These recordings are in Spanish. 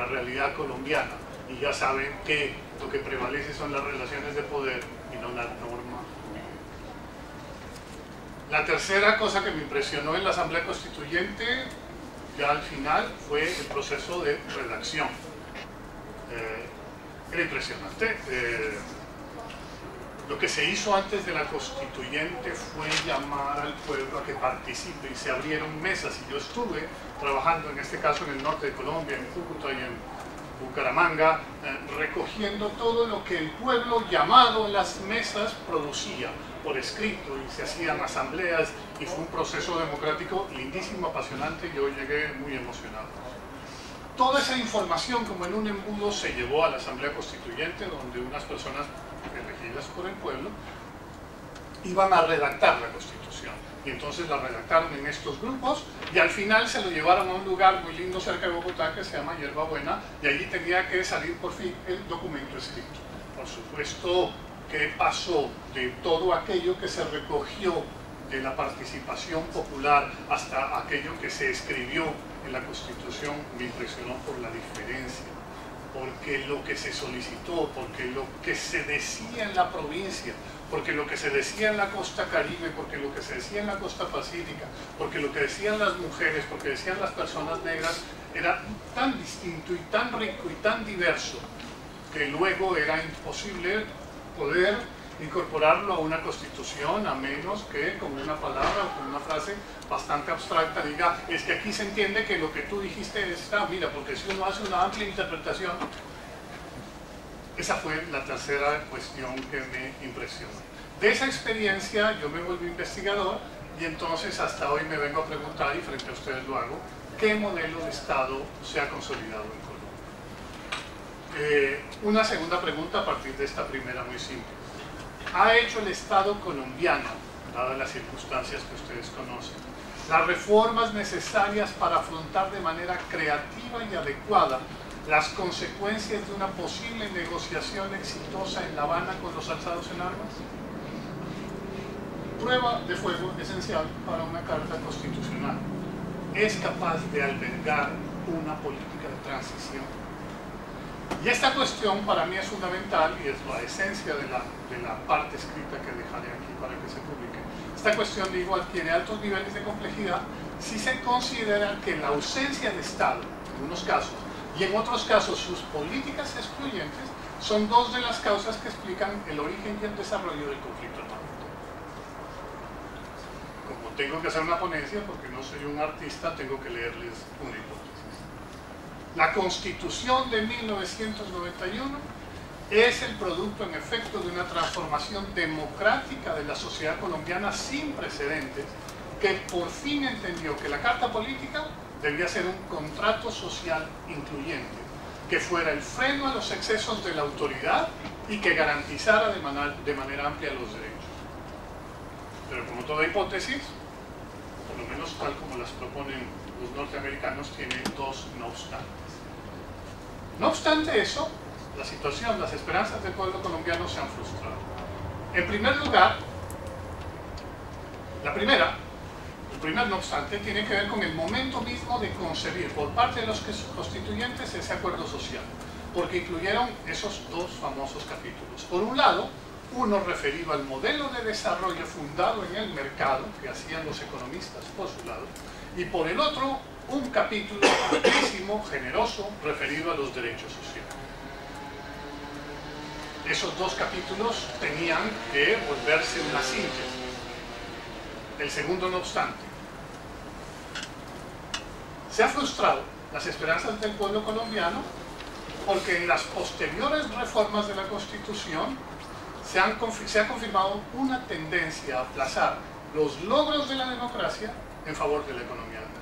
la realidad colombiana, y ya saben que lo que prevalece son las relaciones de poder y no la norma. La tercera cosa que me impresionó en la Asamblea Constituyente, ya al final, fue el proceso de redacción. Era impresionante. Lo que se hizo antes de la Constituyente fue llamar al pueblo a que participe, y se abrieron mesas, y yo estuve trabajando en este caso en el norte de Colombia, en Cúcuta y en Bucaramanga, recogiendo todo lo que el pueblo llamado en las mesas producía por escrito, y se hacían asambleas, y fue un proceso democrático lindísimo, apasionante. Yo llegué muy emocionado. Toda esa información, como en un embudo, se llevó a la Asamblea Constituyente, donde unas personas elegidas por el pueblo iban a redactar la Constitución, y entonces la redactaron en estos grupos, y al final se lo llevaron a un lugar muy lindo cerca de Bogotá que se llama Hierbabuena, y allí tenía que salir por fin el documento escrito. Por supuesto, ¿qué pasó de todo aquello que se recogió de la participación popular hasta aquello que se escribió en la Constitución? Me impresionó por la diferencia, porque lo que se solicitó, porque lo que se decía en la provincia, porque lo que se decía en la costa caribe, porque lo que se decía en la costa pacífica, porque lo que decían las mujeres, porque decían las personas negras, era tan distinto y tan rico y tan diverso que luego era imposible poder incorporarlo a una constitución, a menos que con una palabra o con una frase bastante abstracta diga, es que aquí se entiende que lo que tú dijiste está, mira, porque si uno hace una amplia interpretación. Esa fue la tercera cuestión que me impresionó. De esa experiencia yo me volví investigador, y entonces hasta hoy me vengo a preguntar, y frente a ustedes lo hago, ¿qué modelo de Estado se ha consolidado en Colombia? Una segunda pregunta a partir de esta primera, muy simple. ¿Ha hecho el Estado colombiano, dadas las circunstancias que ustedes conocen, las reformas necesarias para afrontar de manera creativa y adecuada las consecuencias de una posible negociación exitosa en La Habana con los alzados en armas? Prueba de fuego esencial para una carta constitucional. ¿Es capaz de albergar una política de transición? Y esta cuestión para mí es fundamental, y es la esencia de la parte escrita que dejaré aquí para que se publique. Esta cuestión, digo, adquiere altos niveles de complejidad si se considera que la ausencia de Estado, en unos casos, y en otros casos sus políticas excluyentes, son dos de las causas que explican el origen y el desarrollo del conflicto armado. Como tengo que hacer una ponencia, porque no soy un artista, tengo que leerles una hipótesis. La Constitución de 1991 es el producto, en efecto, de una transformación democrática de la sociedad colombiana sin precedentes, que por fin entendió que la Carta Política debía ser un contrato social incluyente, que fuera el freno a los excesos de la autoridad y que garantizara de manera amplia los derechos. Pero como toda hipótesis, por lo menos tal como las proponen los norteamericanos, tiene dos no obstantes. No obstante eso, la situación, las esperanzas del pueblo colombiano se han frustrado. En primer lugar, el primer no obstante tiene que ver con el momento mismo de concebir por parte de los constituyentes ese acuerdo social, porque incluyeron esos dos famosos capítulos. Por un lado, uno referido al modelo de desarrollo fundado en el mercado, que hacían los economistas por su lado, y por el otro, un capítulo amplísimo, generoso, referido a los derechos sociales. Esos dos capítulos tenían que volverse una síntesis. El segundo, no obstante, se ha frustrado las esperanzas del pueblo colombiano, porque en las posteriores reformas de la Constitución se ha confirmado una tendencia a aplazar los logros de la democracia en favor de la economía del mercado.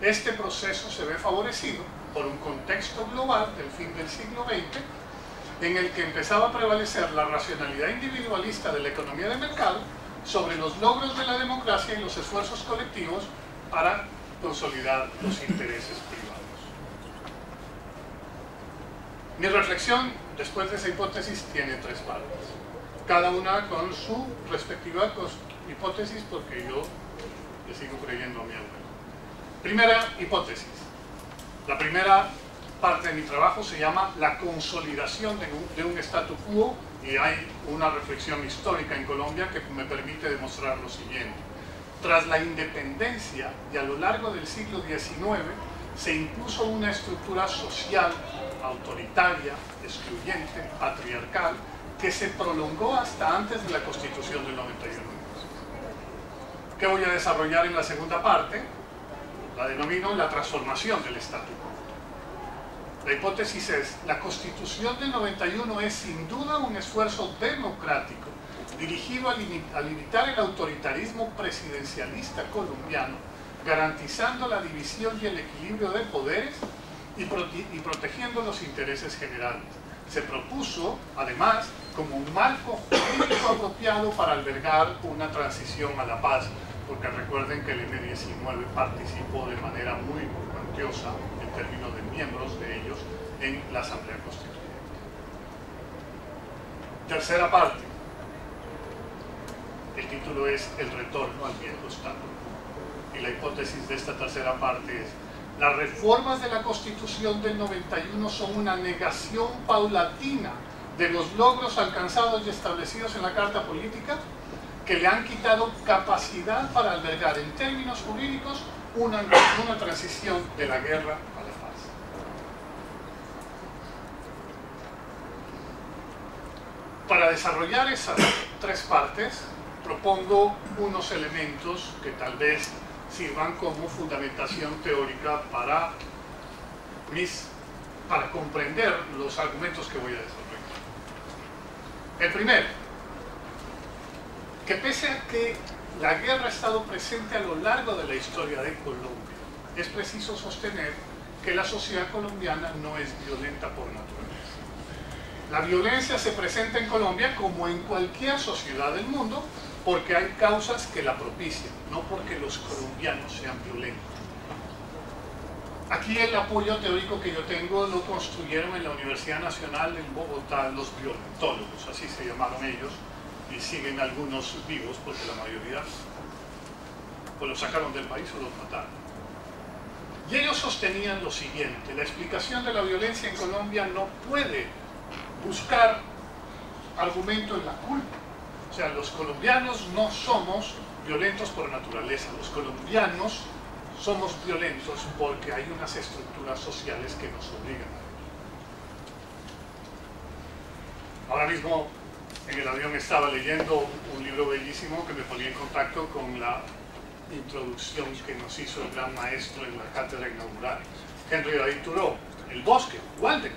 Este proceso se ve favorecido por un contexto global del fin del siglo XX, en el que empezaba a prevalecer la racionalidad individualista de la economía de mercado sobre los logros de la democracia y los esfuerzos colectivos para consolidar los intereses privados. Mi reflexión después de esa hipótesis tiene tres partes, cada una con su respectiva hipótesis, porque yo le sigo creyendo a mi abuelo. Primera hipótesis. La primera parte de mi trabajo se llama la consolidación de un statu quo, y hay una reflexión histórica en Colombia que me permite demostrar lo siguiente. Tras la independencia y a lo largo del siglo XIX se impuso una estructura social autoritaria, excluyente, patriarcal, que se prolongó hasta antes de la Constitución del 91. ¿Qué voy a desarrollar en la segunda parte? La denomino la transformación del statu quo. La hipótesis es: la Constitución del 91 es sin duda un esfuerzo democrático dirigido a limitar el autoritarismo presidencialista colombiano, garantizando la división y el equilibrio de poderes y protegiendo los intereses generales. Se propuso, además, como un marco jurídico apropiado para albergar una transición a la paz, porque recuerden que el M-19 participó de manera muy cuantiosa, en términos de miembros de ellos, en la Asamblea Constituyente. Tercera parte. El título es El retorno al viejo statu quo. Y la hipótesis de esta tercera parte es: las reformas de la Constitución del 91 son una negación paulatina de los logros alcanzados y establecidos en la Carta Política, que le han quitado capacidad para albergar en términos jurídicos una transición de la guerra a la paz. Para desarrollar esas tres partes, propongo unos elementos que tal vez sirvan como fundamentación teórica para comprender los argumentos que voy a desarrollar. El primero, que pese a que la guerra ha estado presente a lo largo de la historia de Colombia, es preciso sostener que la sociedad colombiana no es violenta por naturaleza. La violencia se presenta en Colombia, como en cualquier sociedad del mundo, porque hay causas que la propician, no porque los colombianos sean violentos. Aquí el apoyo teórico que yo tengo lo construyeron en la Universidad Nacional en Bogotá los violentólogos, así se llamaron ellos, y siguen algunos vivos porque la mayoría o los sacaron del país o los mataron. Y ellos sostenían lo siguiente: la explicación de la violencia en Colombia no puede buscar argumento en la culpa. O sea, los colombianos no somos violentos por naturaleza, los colombianos somos violentos porque hay unas estructuras sociales que nos obligan a ello. Ahora mismo en el avión estaba leyendo un libro bellísimo que me ponía en contacto con la introducción que nos hizo el gran maestro en la cátedra inaugural, Henry David Thoreau, El bosque, Walden.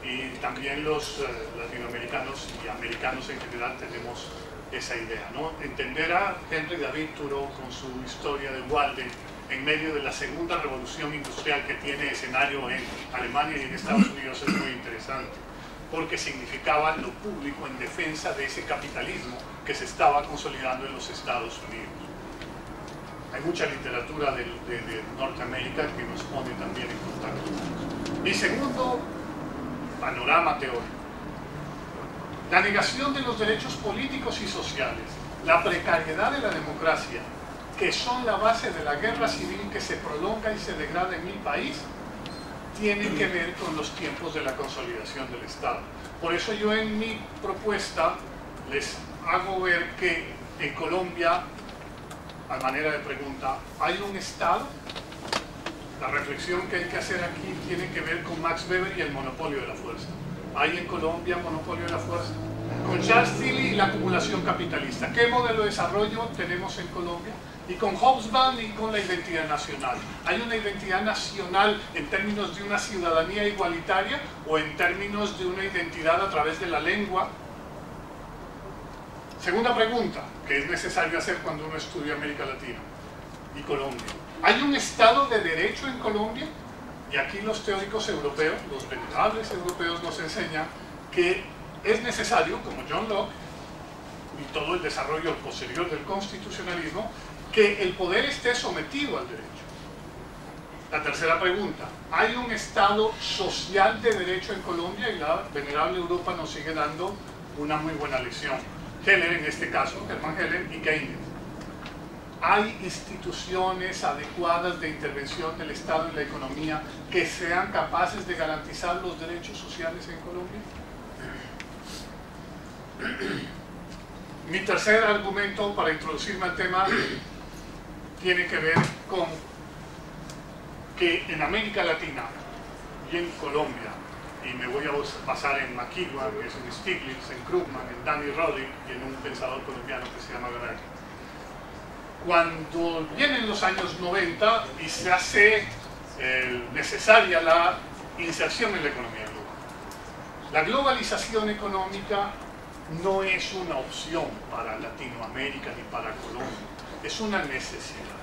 Y también los latinoamericanos y americanos en general tenemos esa idea, ¿no? Entender a Henry David Thoreau con su historia de Walden en medio de la segunda revolución industrial que tiene escenario en Alemania y en Estados Unidos es muy interesante, porque significaba lo público en defensa de ese capitalismo que se estaba consolidando en los Estados Unidos. Hay mucha literatura de Norteamérica que nos pone también en contacto. Mi segundo panorama teórico: la negación de los derechos políticos y sociales, la precariedad de la democracia, que son la base de la guerra civil que se prolonga y se degrada en mi país, tienen que ver con los tiempos de la consolidación del Estado. Por eso yo en mi propuesta les hago ver que en Colombia, a manera de pregunta, ¿hay un Estado? La reflexión que hay que hacer aquí tiene que ver con Max Weber y el monopolio de la fuerza. ¿Hay en Colombia monopolio de la fuerza? Con Charles Tilly y la acumulación capitalista. ¿Qué modelo de desarrollo tenemos en Colombia? Y con Hobsbawm y con la identidad nacional. ¿Hay una identidad nacional en términos de una ciudadanía igualitaria o en términos de una identidad a través de la lengua? Segunda pregunta, que es necesario hacer cuando uno estudia América Latina y Colombia. ¿Hay un Estado de Derecho en Colombia? Y aquí los teóricos europeos, los venerables europeos, nos enseñan que es necesario, como John Locke y todo el desarrollo posterior del constitucionalismo, que el poder esté sometido al derecho. La tercera pregunta: ¿hay un Estado social de derecho en Colombia? Y la venerable Europa nos sigue dando una muy buena lección. Heller, en este caso, Hermann Heller y Keynes. ¿Hay instituciones adecuadas de intervención del Estado en la economía que sean capaces de garantizar los derechos sociales en Colombia? Mi tercer argumento para introducirme al tema tiene que ver con que en América Latina y en Colombia, y me voy a basar en McEwan, que es en Stiglitz, en Krugman, en Danny Roddick y en un pensador colombiano que se llama Garay. Cuando vienen los años 90 y se hace necesaria la inserción en la economía global. La globalización económica no es una opción para Latinoamérica ni para Colombia, es una necesidad.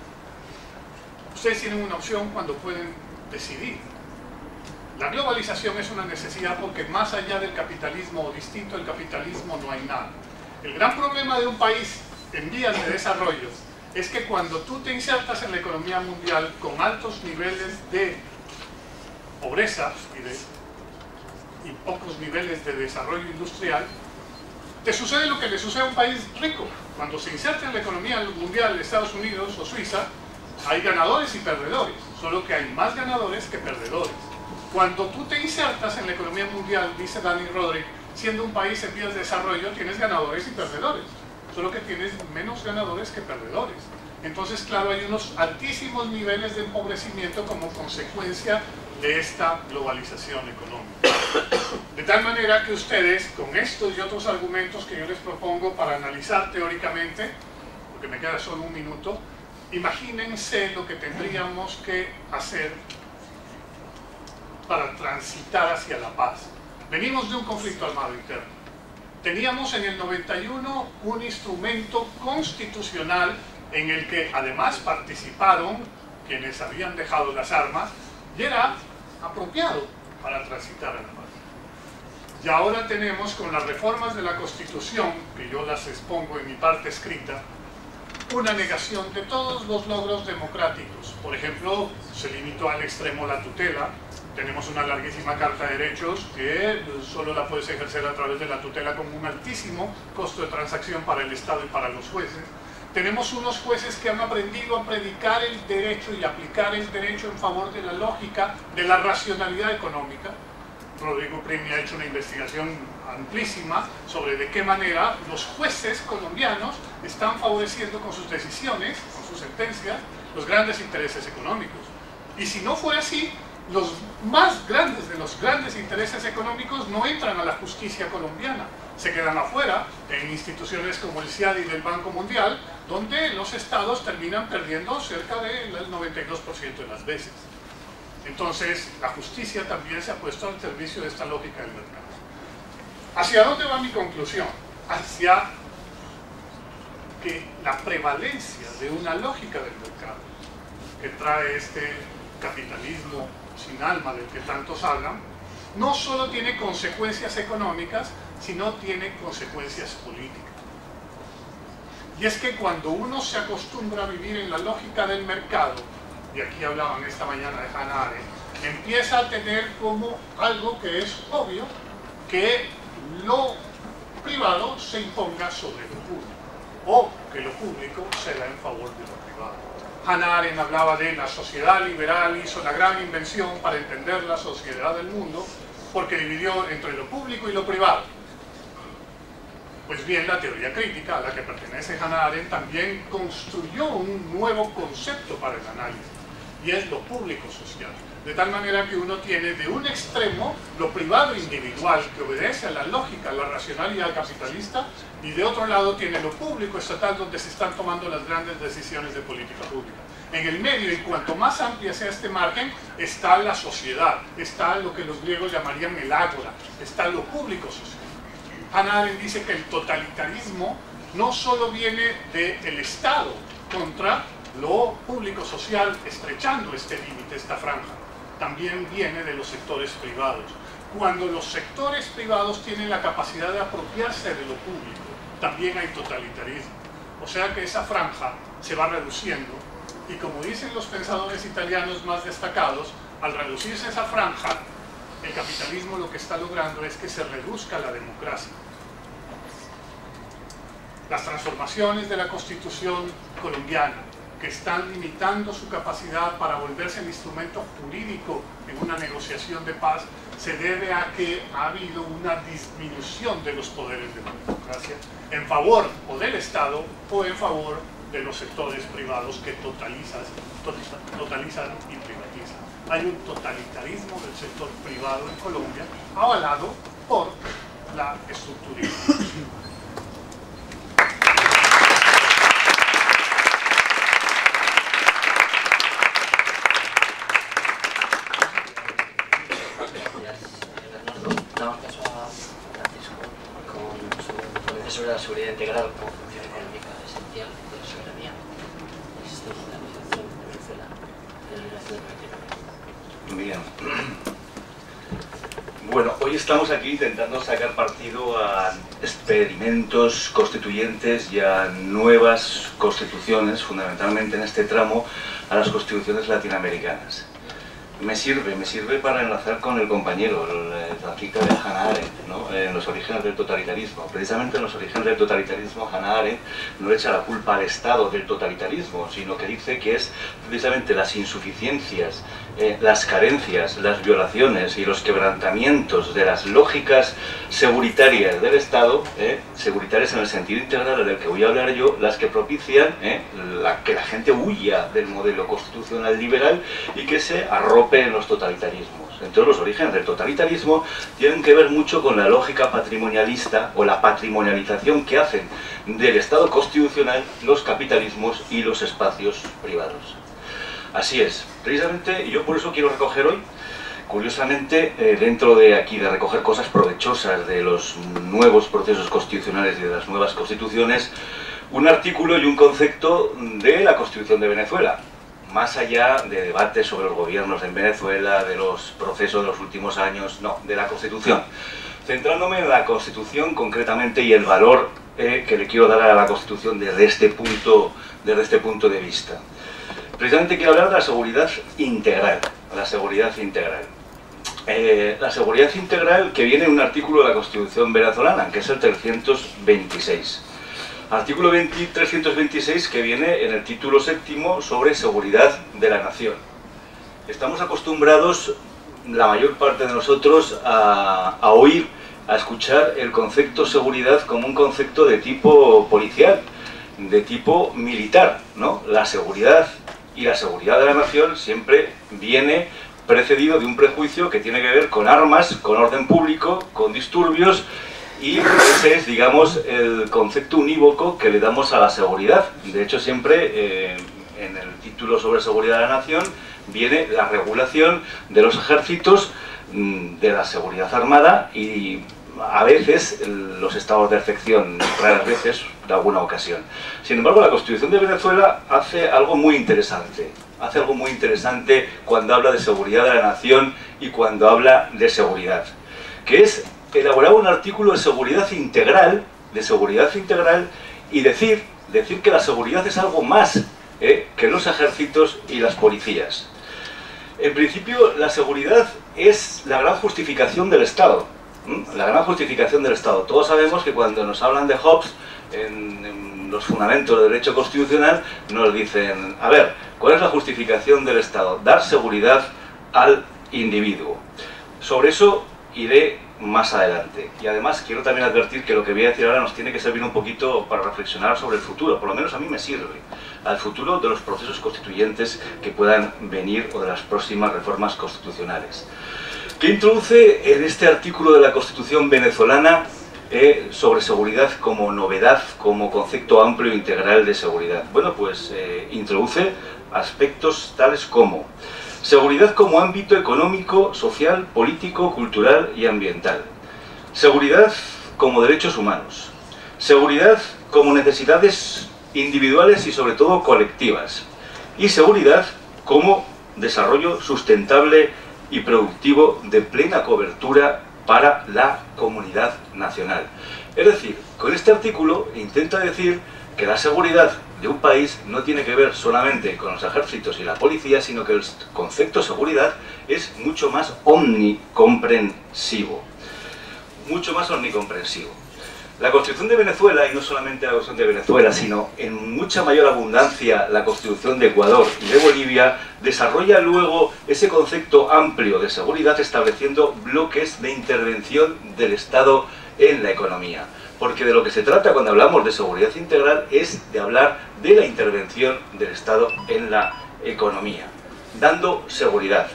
Ustedes tienen una opción cuando pueden decidir. La globalización es una necesidad porque más allá del capitalismo o distinto del capitalismo no hay nada. El gran problema de un país en vías de desarrollo es que cuando tú te insertas en la economía mundial con altos niveles de pobreza y pocos niveles de desarrollo industrial, te sucede lo que le sucede a un país rico. Cuando se inserta en la economía mundial de Estados Unidos o Suiza, hay ganadores y perdedores, solo que hay más ganadores que perdedores. Cuando tú te insertas en la economía mundial, dice Danny Roddick, siendo un país en vías de desarrollo, tienes ganadores y perdedores, solo que tienes menos ganadores que perdedores. Entonces, claro, hay unos altísimos niveles de empobrecimiento como consecuencia de esta globalización económica. De tal manera que ustedes, con estos y otros argumentos que yo les propongo para analizar teóricamente, porque me queda solo un minuto, imagínense lo que tendríamos que hacer para transitar hacia la paz. Venimos de un conflicto armado interno. Teníamos en el 91 un instrumento constitucional en el que además participaron quienes habían dejado las armas y era apropiado para transitar a la paz. Y ahora tenemos con las reformas de la Constitución, que yo las expongo en mi parte escrita, una negación de todos los logros democráticos. Por ejemplo, se limitó al extremo la tutela. Tenemos una larguísima carta de derechos que solo la puedes ejercer a través de la tutela con un altísimo costo de transacción para el Estado y para los jueces. Tenemos unos jueces que han aprendido a predicar el derecho y aplicar el derecho en favor de la lógica, de la racionalidad económica. Rodrigo Primi ha hecho una investigación amplísima sobre de qué manera los jueces colombianos están favoreciendo con sus decisiones, con sus sentencias, los grandes intereses económicos. Y si no fuera así, los más grandes de los grandes intereses económicos no entran a la justicia colombiana, se quedan afuera en instituciones como el CIADI del Banco Mundial, donde los estados terminan perdiendo cerca del 92% de las veces. Entonces, la justicia también se ha puesto al servicio de esta lógica del mercado. ¿Hacia dónde va mi conclusión? Hacia que la prevalencia de una lógica del mercado que trae este capitalismo sin alma del que tantos hablan, no solo tiene consecuencias económicas, sino tiene consecuencias políticas. Y es que cuando uno se acostumbra a vivir en la lógica del mercado, y aquí hablaban esta mañana de Hannah Arendt, empieza a tener como algo que es obvio, que lo privado se imponga sobre lo público, o que lo público se da en favor de lo privado. Hannah Arendt hablaba de la sociedad liberal, hizo la gran invención para entender la sociedad del mundo, porque dividió entre lo público y lo privado. Pues bien, la teoría crítica a la que pertenece Hannah Arendt también construyó un nuevo concepto para el análisis, y es lo público social. De tal manera que uno tiene de un extremo lo privado individual, que obedece a la lógica, a la racionalidad capitalista, y de otro lado tiene lo público estatal, donde se están tomando las grandes decisiones de política pública. En el medio, y cuanto más amplia sea este margen, está la sociedad, está lo que los griegos llamarían el ágora, está lo público social. Hannah Arendt dice que el totalitarismo no solo viene del Estado contra lo público social, estrechando este límite, esta franja, también viene de los sectores privados. Cuando los sectores privados tienen la capacidad de apropiarse de lo público, también hay totalitarismo. O sea que esa franja se va reduciendo, y como dicen los pensadores italianos más destacados, al reducirse esa franja, el capitalismo lo que está logrando es que se reduzca la democracia. las transformaciones de la Constitución colombiana, que están limitando su capacidad para volverse el instrumento jurídico en una negociación de paz, se debe a que ha habido una disminución de los poderes de la democracia en favor o del Estado o en favor de los sectores privados que totalizan y privatizan. Hay un totalitarismo del sector privado en Colombia avalado por la estructurización. Sobre la seguridad integral como función económica esencial de la soberanía, la existencia de la Constitución de Venezuela de la liberación de Bien. Bueno, hoy estamos aquí intentando sacar partido a experimentos constituyentes y a nuevas constituciones, fundamentalmente en este tramo a las constituciones latinoamericanas. Me sirve para enlazar con el compañero, la cita de Hannah Arendt, ¿no? En los orígenes del totalitarismo. Precisamente en los orígenes del totalitarismo, Hannah Arendt no le echa la culpa al Estado del totalitarismo, sino que dice que es precisamente las insuficiencias, las carencias, las violaciones y los quebrantamientos de las lógicas seguritarias del Estado, seguritarias en el sentido integral del que voy a hablar yo, las que propician que la gente huya del modelo constitucional liberal y que se arrope en los totalitarismos. Entonces los orígenes del totalitarismo tienen que ver mucho con la lógica patrimonialista o la patrimonialización que hacen del Estado constitucional los capitalismos y los espacios privados. Así es, precisamente yo por eso quiero recoger hoy, curiosamente, dentro de aquí de recoger cosas provechosas de los nuevos procesos constitucionales y de las nuevas constituciones, un artículo y un concepto de la Constitución de Venezuela. Más allá de debates sobre los gobiernos en Venezuela, de los procesos de los últimos años, no, de la Constitución. Centrándome en la Constitución concretamente y el valor que le quiero dar a la Constitución desde este punto de vista. Precisamente quiero hablar de la seguridad integral. La seguridad integral. La seguridad integral que viene en un artículo de la Constitución venezolana, que es el 326. Artículo 326 que viene en el título séptimo sobre seguridad de la nación. Estamos acostumbrados, la mayor parte de nosotros, a oír, a escuchar el concepto seguridad como un concepto de tipo policial, de tipo militar, ¿no? La seguridad y la seguridad de la nación siempre viene precedido de un prejuicio que tiene que ver con armas, con orden público, con disturbios. Y ese es, digamos, el concepto unívoco que le damos a la seguridad. De hecho, siempre en el título sobre seguridad de la nación viene la regulación de los ejércitos, de la seguridad armada y a veces los estados de excepción, raras veces, de alguna ocasión. Sin embargo, la Constitución de Venezuela hace algo muy interesante. Hace algo muy interesante cuando habla de seguridad de la nación y cuando habla de seguridad, que es elaborar un artículo de seguridad integral y decir que la seguridad es algo más que los ejércitos y las policías. En principio, la seguridad es la gran justificación del Estado. La gran justificación del Estado. Todos sabemos que cuando nos hablan de Hobbes, en los fundamentos del derecho constitucional, nos dicen, a ver, ¿cuál es la justificación del Estado? Dar seguridad al individuo. Sobre eso iré más adelante. Y además quiero también advertir que lo que voy a decir ahora nos tiene que servir un poquito para reflexionar sobre el futuro, por lo menos a mí me sirve, al futuro de los procesos constituyentes que puedan venir o de las próximas reformas constitucionales. ¿Qué introduce en este artículo de la Constitución venezolana sobre seguridad como novedad, como concepto amplio e integral de seguridad? Bueno, pues introduce aspectos tales como seguridad como ámbito económico, social, político, cultural y ambiental. Seguridad como derechos humanos. Seguridad como necesidades individuales y sobre todo colectivas. Y seguridad como desarrollo sustentable y productivo de plena cobertura para la comunidad nacional. Es decir, con este artículo intenta decir que la seguridad de un país no tiene que ver solamente con los ejércitos y la policía, sino que el concepto de seguridad es mucho más omnicomprensivo. Mucho más omnicomprensivo. La Constitución de Venezuela, y no solamente la Constitución de Venezuela, sino en mucha mayor abundancia la Constitución de Ecuador y de Bolivia, desarrolla luego ese concepto amplio de seguridad estableciendo bloques de intervención del Estado en la economía. Porque de lo que se trata cuando hablamos de seguridad integral es de hablar de la intervención del Estado en la economía, dando seguridad,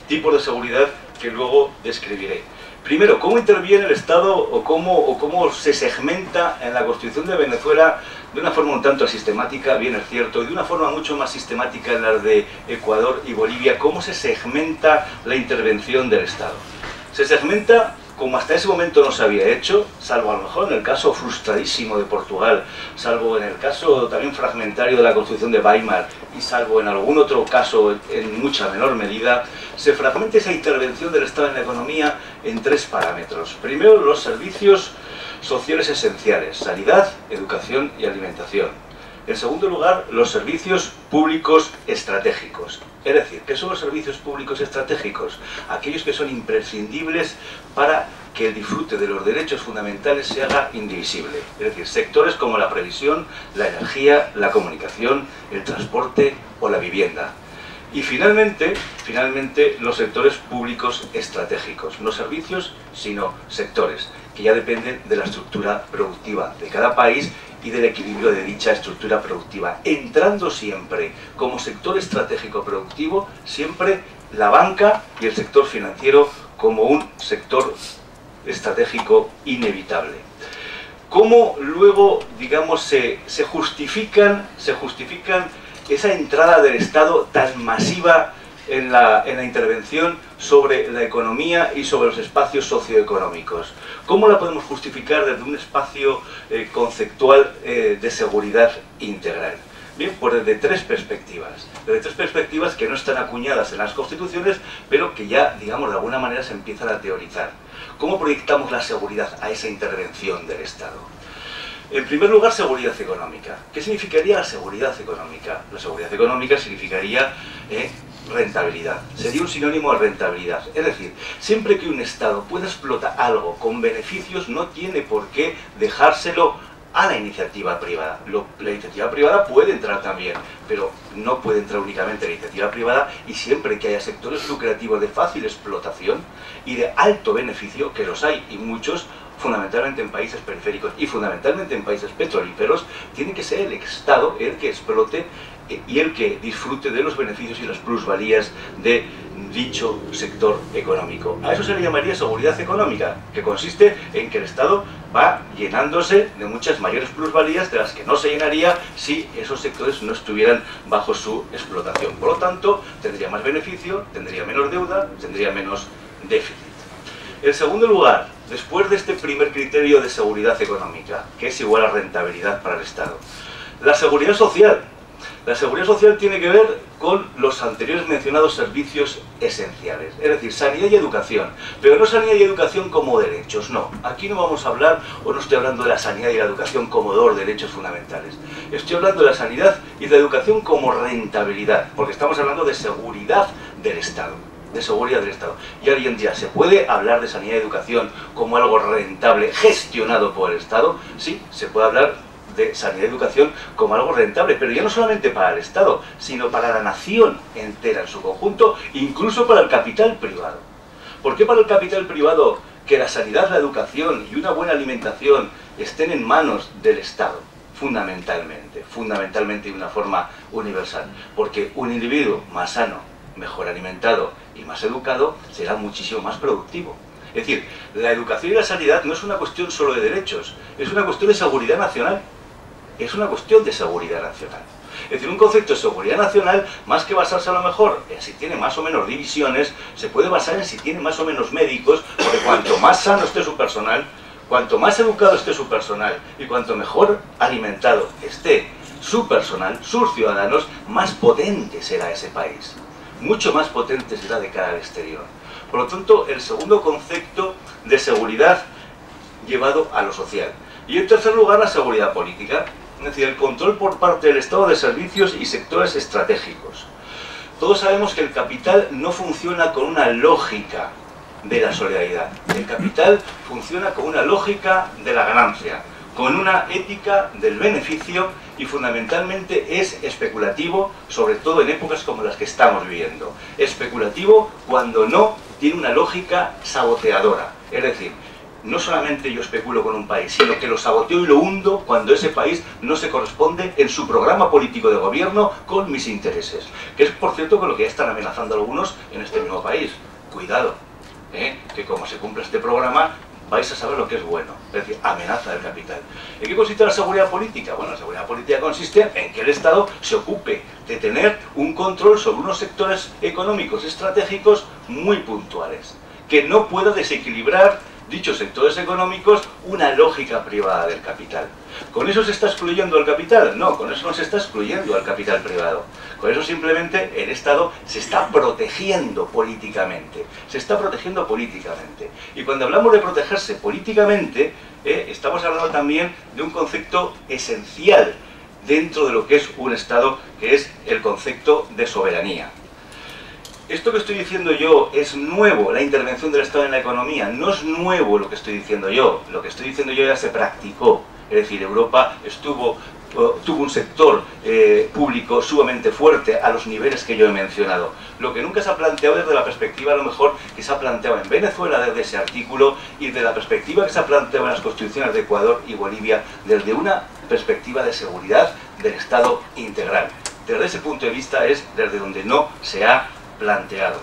tipos de seguridad que luego describiré. Primero, ¿cómo interviene el Estado o cómo se segmenta en la Constitución de Venezuela de una forma un tanto sistemática, bien es cierto, y de una forma mucho más sistemática en las de Ecuador y Bolivia? ¿Cómo se segmenta la intervención del Estado? Se segmenta como hasta ese momento no se había hecho, salvo a lo mejor en el caso frustradísimo de Portugal, salvo en el caso también fragmentario de la Constitución de Weimar y salvo en algún otro caso en mucha menor medida, se fragmenta esa intervención del Estado en la economía en tres parámetros. Primero, los servicios sociales esenciales: sanidad, educación y alimentación. En segundo lugar, los servicios públicos estratégicos. Es decir, ¿qué son los servicios públicos estratégicos? Aquellos que son imprescindibles para que el disfrute de los derechos fundamentales se haga indivisible. Es decir, sectores como la previsión, la energía, la comunicación, el transporte o la vivienda. Y finalmente, los sectores públicos estratégicos. No servicios, sino sectores, que ya dependen de la estructura productiva de cada país y del equilibrio de dicha estructura productiva, entrando siempre como sector estratégico productivo, siempre la banca y el sector financiero como un sector estratégico inevitable. ¿Cómo luego, digamos, se justifican esa entrada del Estado tan masiva en la intervención sobre la economía y sobre los espacios socioeconómicos? ¿Cómo la podemos justificar desde un espacio conceptual de seguridad integral? Bien, pues desde tres perspectivas. Desde tres perspectivas que no están acuñadas en las constituciones, pero que ya, digamos, de alguna manera se empiezan a teorizar. ¿Cómo proyectamos la seguridad a esa intervención del Estado? En primer lugar, seguridad económica. ¿Qué significaría la seguridad económica? La seguridad económica significaría rentabilidad. Sería un sinónimo de rentabilidad. Es decir, siempre que un Estado pueda explotar algo con beneficios, no tiene por qué dejárselo a la iniciativa privada. La iniciativa privada puede entrar también, pero no puede entrar únicamente la iniciativa privada, y siempre que haya sectores lucrativos de fácil explotación y de alto beneficio, que los hay y muchos, fundamentalmente en países periféricos y fundamentalmente en países petrolíferos, tiene que ser el Estado el que explote y el que disfrute de los beneficios y las plusvalías de dicho sector económico. A eso se le llamaría seguridad económica, que consiste en que el Estado va llenándose de muchas mayores plusvalías de las que no se llenaría si esos sectores no estuvieran bajo su explotación. Por lo tanto, tendría más beneficio, tendría menos deuda, tendría menos déficit. En segundo lugar, después de este primer criterio de seguridad económica, que es igual a rentabilidad para el Estado, la seguridad social. La seguridad social tiene que ver con los anteriores mencionados servicios esenciales, es decir, sanidad y educación, pero no sanidad y educación como derechos, no. Aquí no vamos a hablar, o no estoy hablando de la sanidad y la educación como dos derechos fundamentales. Estoy hablando de la sanidad y de la educación como rentabilidad, porque estamos hablando de seguridad del Estado. De seguridad del Estado. Y alguien dirá, ¿se puede hablar de sanidad y educación como algo rentable gestionado por el Estado? Sí, se puede hablar de sanidad y educación como algo rentable, pero ya no solamente para el Estado, sino para la nación entera en su conjunto, incluso para el capital privado. ¿Por qué para el capital privado que la sanidad, la educación y una buena alimentación estén en manos del Estado? Fundamentalmente de una forma universal. Porque un individuo más sano, mejor alimentado y más educado será muchísimo más productivo. Es decir, la educación y la sanidad no es una cuestión solo de derechos, es una cuestión de seguridad nacional. Es una cuestión de seguridad nacional. Es decir, un concepto de seguridad nacional, más que basarse a lo mejor en si tiene más o menos divisiones, se puede basar en si tiene más o menos médicos, porque cuanto más sano esté su personal, cuanto más educado esté su personal y cuanto mejor alimentado esté su personal, sus ciudadanos, más potente será ese país. Mucho más potente será de cara al exterior. Por lo tanto, el segundo concepto de seguridad llevado a lo social. Y en tercer lugar, la seguridad política, es decir, el control por parte del Estado de servicios y sectores estratégicos. Todos sabemos que el capital no funciona con una lógica de la solidaridad. El capital funciona con una lógica de la ganancia, con una ética del beneficio y fundamentalmente es especulativo, sobre todo en épocas como las que estamos viviendo. Especulativo cuando no tiene una lógica saboteadora. Es decir, no solamente yo especulo con un país, sino que lo saboteo y lo hundo cuando ese país no se corresponde en su programa político de gobierno con mis intereses. Que es, por cierto, con lo que ya están amenazando algunos en este mismo país. Cuidado, que como se cumpla este programa, vais a saber lo que es bueno, es decir, amenaza del capital. ¿En qué consiste la seguridad política? Bueno, la seguridad política consiste en que el Estado se ocupe de tener un control sobre unos sectores económicos estratégicos muy puntuales, que no pueda desequilibrar dichos sectores económicos una lógica privada del capital. ¿Con eso se está excluyendo al capital? No, con eso no se está excluyendo al capital privado. Con eso simplemente el Estado se está protegiendo políticamente. Se está protegiendo políticamente. Y cuando hablamos de protegerse políticamente, estamos hablando también de un concepto esencial dentro de lo que es un Estado, que es el concepto de soberanía. Esto que estoy diciendo yo es nuevo, la intervención del Estado en la economía. No es nuevo lo que estoy diciendo yo. Lo que estoy diciendo yo ya se practicó. Es decir, Europa tuvo un sector público sumamente fuerte a los niveles que yo he mencionado. Lo que nunca se ha planteado desde la perspectiva, a lo mejor, que se ha planteado en Venezuela desde ese artículo y de la perspectiva que se ha planteado en las constituciones de Ecuador y Bolivia desde una perspectiva de seguridad del Estado integral. Desde ese punto de vista es desde donde no se ha planteado.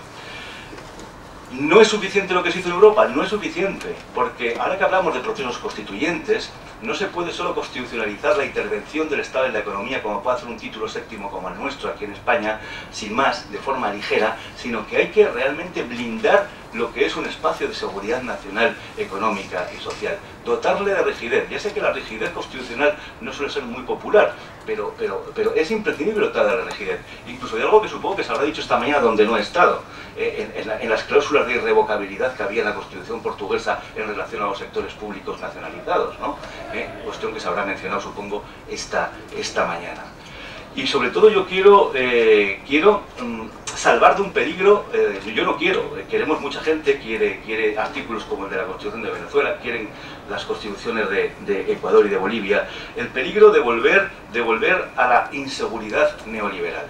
¿No es suficiente lo que se hizo en Europa? No es suficiente, porque ahora que hablamos de procesos constituyentes, no se puede solo constitucionalizar la intervención del Estado en la economía, como puede hacer un título séptimo como el nuestro aquí en España, sin más, de forma ligera, sino que hay que realmente blindar lo que es un espacio de seguridad nacional, económica y social. Dotarle de rigidez. Ya sé que la rigidez constitucional no suele ser muy popular, pero es imprescindible dotar de la rigidez. Incluso de algo que supongo que se habrá dicho esta mañana donde no he estado, en las cláusulas de irrevocabilidad que había en la Constitución portuguesa en relación a los sectores públicos nacionalizados, ¿no? Cuestión que se habrá mencionado, supongo, esta mañana. Y sobre todo yo quiero salvar de un peligro, yo no quiero, queremos mucha gente, quiere artículos como el de la Constitución de Venezuela, quieren las constituciones de Ecuador y de Bolivia, el peligro de volver a la inseguridad neoliberal.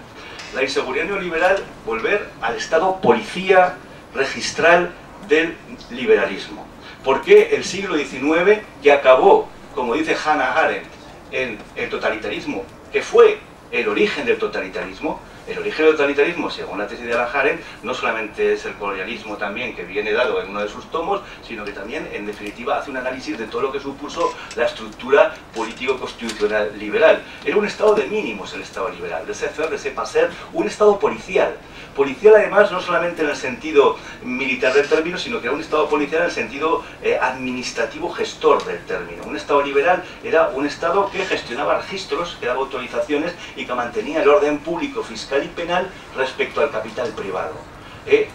La inseguridad neoliberal, volver al estado policía registral del liberalismo. ¿Por qué el siglo XIX, que acabó, como dice Hannah Arendt, en el totalitarismo, que fue el origen del totalitarismo? El origen del totalitarismo, según la tesis de Hannah Arendt, no solamente es el colonialismo también, que viene dado en uno de sus tomos, sino que también, en definitiva, hace un análisis de todo lo que supuso la estructura político-constitucional liberal. Era un estado de mínimos el estado liberal, de ser un estado policial. Policial, además, no solamente en el sentido militar del término, sino que era un estado policial en el sentido administrativo gestor del término. Un estado liberal era un estado que gestionaba registros, que daba autorizaciones y que mantenía el orden público, fiscal y penal respecto al capital privado,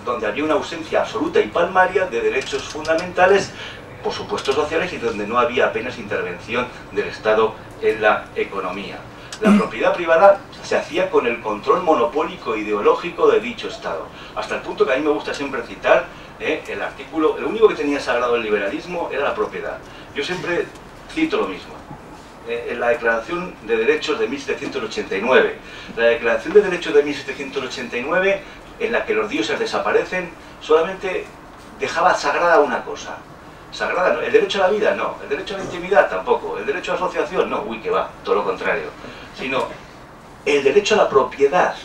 donde había una ausencia absoluta y palmaria de derechos fundamentales, por supuesto sociales, y donde no había apenas intervención del Estado en la economía. La propiedad privada se hacía con el control monopólico ideológico de dicho Estado, hasta el punto que a mí me gusta siempre citar el artículo, lo único que tenía sagrado el liberalismo era la propiedad. Yo siempre cito lo mismo. En la Declaración de Derechos de 1789. La Declaración de Derechos de 1789, en la que los dioses desaparecen, solamente dejaba sagrada una cosa. Sagrada, ¿no? ¿El derecho a la vida? No. ¿El derecho a la intimidad? Tampoco. ¿El derecho a la asociación? No. Uy, que va, todo lo contrario. Sino el derecho a la propiedad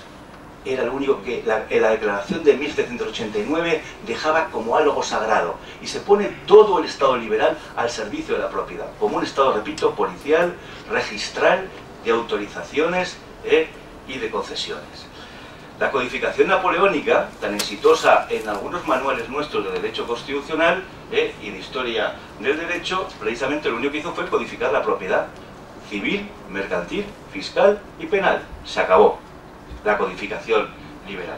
era lo único que la Declaración de 1789 dejaba como algo sagrado. Y se pone todo el Estado liberal al servicio de la propiedad, como un Estado, repito, policial, registral, de autorizaciones y de concesiones. La codificación napoleónica, tan exitosa en algunos manuales nuestros de derecho constitucional y de historia del derecho, precisamente lo único que hizo fue codificar la propiedad civil, mercantil, fiscal y penal. Se acabó la codificación liberal.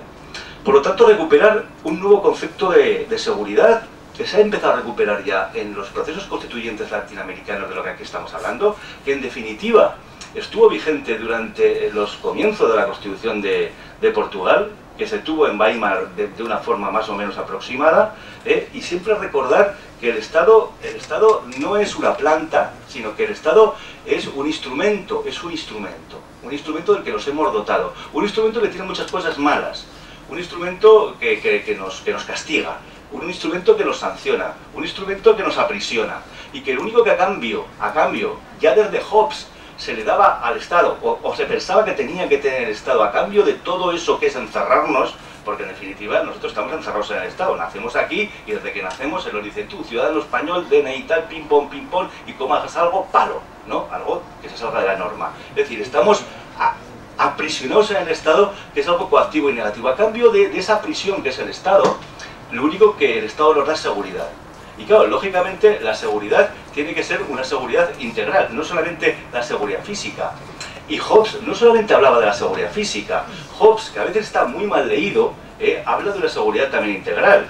Por lo tanto, recuperar un nuevo concepto de seguridad que se ha empezado a recuperar ya en los procesos constituyentes latinoamericanos de lo que aquí estamos hablando, que en definitiva estuvo vigente durante los comienzos de la Constitución de Portugal, que se tuvo en Weimar de una forma más o menos aproximada, y siempre recordar que el Estado no es una planta, sino que el Estado es un instrumento del que nos hemos dotado, un instrumento que tiene muchas cosas malas, un instrumento que nos castiga, un instrumento que nos sanciona, un instrumento que nos aprisiona, y que lo único que a cambio, ya desde Hobbes, se le daba al Estado, o se pensaba que tenía que tener el Estado a cambio de todo eso que es encerrarnos, porque en definitiva nosotros estamos encerrados en el Estado, nacemos aquí y desde que nacemos se nos dice tú, ciudadano español, DNI tal, pim pom, y como hagas algo, palo, ¿no? Algo que se salga de la norma. Es decir, estamos aprisionados en el Estado, que es algo coactivo y negativo. A cambio de esa prisión que es el Estado, lo único que el Estado nos da es seguridad. Y claro, lógicamente la seguridad tiene que ser una seguridad integral, no solamente la seguridad física. Y Hobbes no solamente hablaba de la seguridad física, Hobbes, que a veces está muy mal leído, habla de una seguridad también integral.